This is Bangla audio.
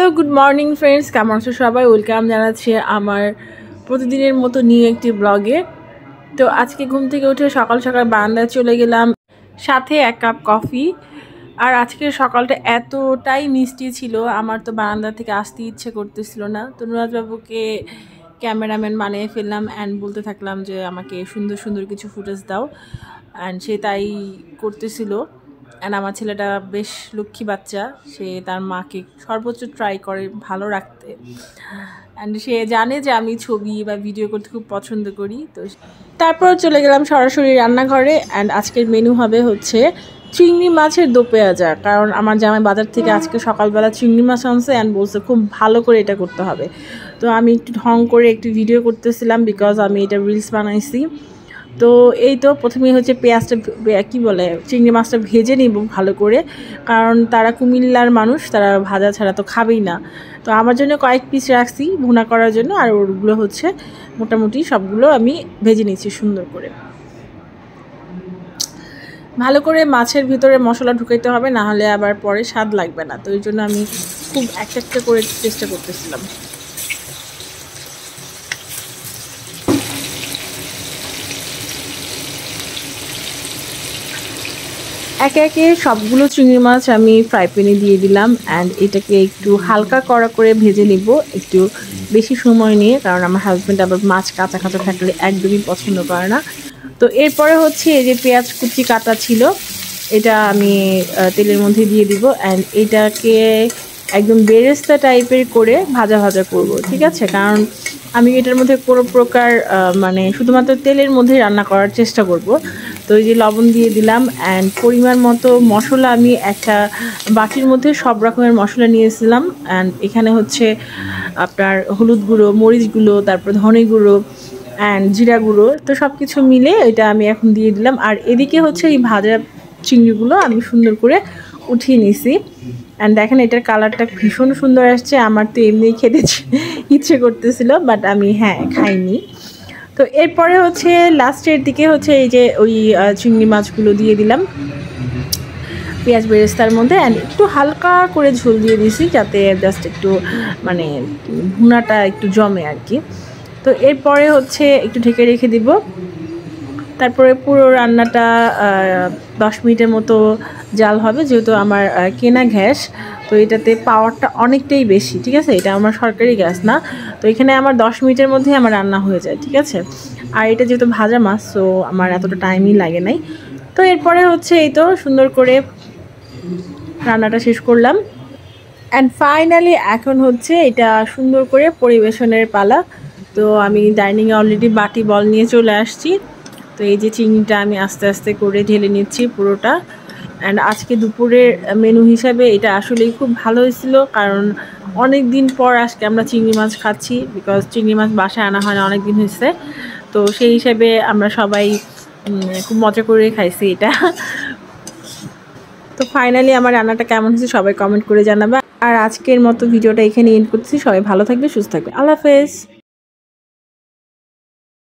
হ্যালো গুড মর্নিং ফ্রেন্ডস, কেমন আছো সবাই? ওয়েলকাম জানাচ্ছি আমার প্রতিদিনের মতো নিউ একটি ব্লগে। তো আজকে ঘুম থেকে উঠে সকাল সকাল বারান্দায় চলে গেলাম, সাথে এক কাপ কফি। আর আজকের সকালটা এতটাই মিষ্টি ছিল, আমার তো বারান্দা থেকে আসতে ইচ্ছে করতেছিল না। তো নুরাজবাবুকে ক্যামেরাম্যান বানিয়ে ফেললাম অ্যান্ড বলতে থাকলাম যে আমাকে সুন্দর সুন্দর কিছু ফুটেজ দাও, অ্যান্ড সে তাই করতেছিল। অ্যান্ড আমার ছেলেটা বেশ লক্ষ্মী বাচ্চা, সে তার মাকে সর্বোচ্চ ট্রাই করে ভালো রাখতে, অ্যান্ড সে জানে যে আমি ছবি বা ভিডিও করতে খুব পছন্দ করি। তো তারপর চলে গেলাম সরাসরি রান্নাঘরে, অ্যান্ড আজকের মেনু হবে হচ্ছে চিংড়ি মাছের দো পেঁয়াজা। কারণ আমার জামাই বাজার থেকে আজকে সকালবেলা চিংড়ি মাছ আনছে অ্যান্ড বলছে খুব ভালো করে এটা করতে হবে। তো আমি একটু ঢং করে একটু ভিডিও করতেছিলাম, বিকজ আমি এটা রিলস বানাইছি। তো এই তো প্রথমেই হচ্ছে পেঁয়াজটা চিংড়ি মাছটা ভেজে নিব ভালো করে, কারণ তারা কুমিল্লার মানুষ, তারা ভাজা ছাড়া তো খাবেই না। তো আমার জন্য কয়েক পিস রাখছি ভুনা করার জন্য, আর ওগুলো হচ্ছে মোটামুটি সবগুলো আমি ভেজে নিচ্ছি সুন্দর করে। ভালো করে মাছের ভিতরে মশলা ঢুকাইতে হবে, না হলে আবার পরে স্বাদ লাগবে না। তো এই জন্য আমি খুব একটা করে চেষ্টা করতেছিলাম। একে একে সবগুলো চিংড়ি মাছ আমি ফ্রাই প্যানে দিয়ে দিলাম, অ্যান্ড এটাকে একটু হালকা কড়া করে ভেজে নিব একটু বেশি সময় নিয়ে, কারণ আমার হাজব্যান্ড আবার মাছ কাঁচা কাঁচা থাকলে একদমই পছন্দ করে না। তো এরপরে হচ্ছে এই যে পেঁয়াজ কুচি কাটা ছিল, এটা আমি তেলের মধ্যে দিয়ে দিব, অ্যান্ড এটাকে একদম বেরেস্তা টাইপের করে ভাজা ভাজা করব, ঠিক আছে? কারণ আমি এটার মধ্যে কোনো প্রকার শুধুমাত্র তেলের মধ্যেই রান্না করার চেষ্টা করব। তো এই যে লবণ দিয়ে দিলাম, অ্যান্ড পরিমাণ মতো মশলা আমি একটা বাটির মধ্যে সব রকমের মশলা নিয়েছিলাম। অ্যান্ড এখানে হচ্ছে আপনার হলুদ গুঁড়ো, মরিচ গুঁড়ো, তারপর ধনে গুঁড়ো অ্যান্ড জিরা গুঁড়ো, তো সব কিছু মিলে এটা আমি এখন দিয়ে দিলাম। আর এদিকে হচ্ছে এই ভাজা চিংড়িগুলো আমি সুন্দর করে উঠিয়ে নিছি, অ্যান্ড দেখেন এটার কালারটা ভীষণ সুন্দর আসছে। আমার তো এমনি খেতে ইচ্ছে করতেছিল, বাট আমি খাইনি। তো এরপরে হচ্ছে লাস্টের দিকে হচ্ছে এই যে ওই চিংড়ি মাছগুলো দিয়ে দিলাম পেঁয়াজ বেরেস্তার মধ্যে, অ্যান্ড একটু হালকা করে ঝোল দিয়ে দিছি, যাতে জাস্ট একটু ভুনাটা একটু জমে আর কি। তো এরপরে হচ্ছে একটু ঢেকে রেখে দিব। তারপরে পুরো রান্নাটা 10 মিনিটের মতো জাল হবে, যেহেতু আমার কেনা গ্যাস, তো এটাতে পাওয়ারটা অনেকটাই বেশি, ঠিক আছে? এটা আমার সরকারি গ্যাস না, তো এখানে আমার 10 মিনিটের মধ্যেই আমার রান্না হয়ে যায়, ঠিক আছে? আর এটা যেহেতু ভাজা মাছ, তো আমার এতটা টাইমই লাগে নাই। তো এরপরে হচ্ছে এই তো সুন্দর করে রান্নাটা শেষ করলাম, অ্যান্ড ফাইনালি এখন হচ্ছে এটা সুন্দর করে পরিবেশনের পালা। তো আমি ডাইনিংয়ে অলরেডি বাটি বল নিয়ে চলে আসছি। তো এই যে চিংড়িটা আমি আস্তে আস্তে করে ঢেলে নিচ্ছি পুরোটা, অ্যান্ড আজকে দুপুরের মেনু হিসাবে এটা আসলেই খুব ভালো হয়েছিল, কারণ অনেক দিন পর আজকে আমরা চিংড়ি মাছ খাচ্ছি, বিকজ চিংড়ি মাছ বাসায় আনা হয় না অনেক দিন হয়েছে। তো সেই হিসাবে আমরা সবাই খুব মজা করে খাইছি এটা। তো ফাইনালি আমার রান্নাটা কেমন হয়েছে সবাই কমেন্ট করে জানাবে। আর আজকের মতো ভিডিওটা এখানে এন্ড করছি। সবাই ভালো থাকবে, সুস্থ থাকবে, আল্লাহ হাফেজ।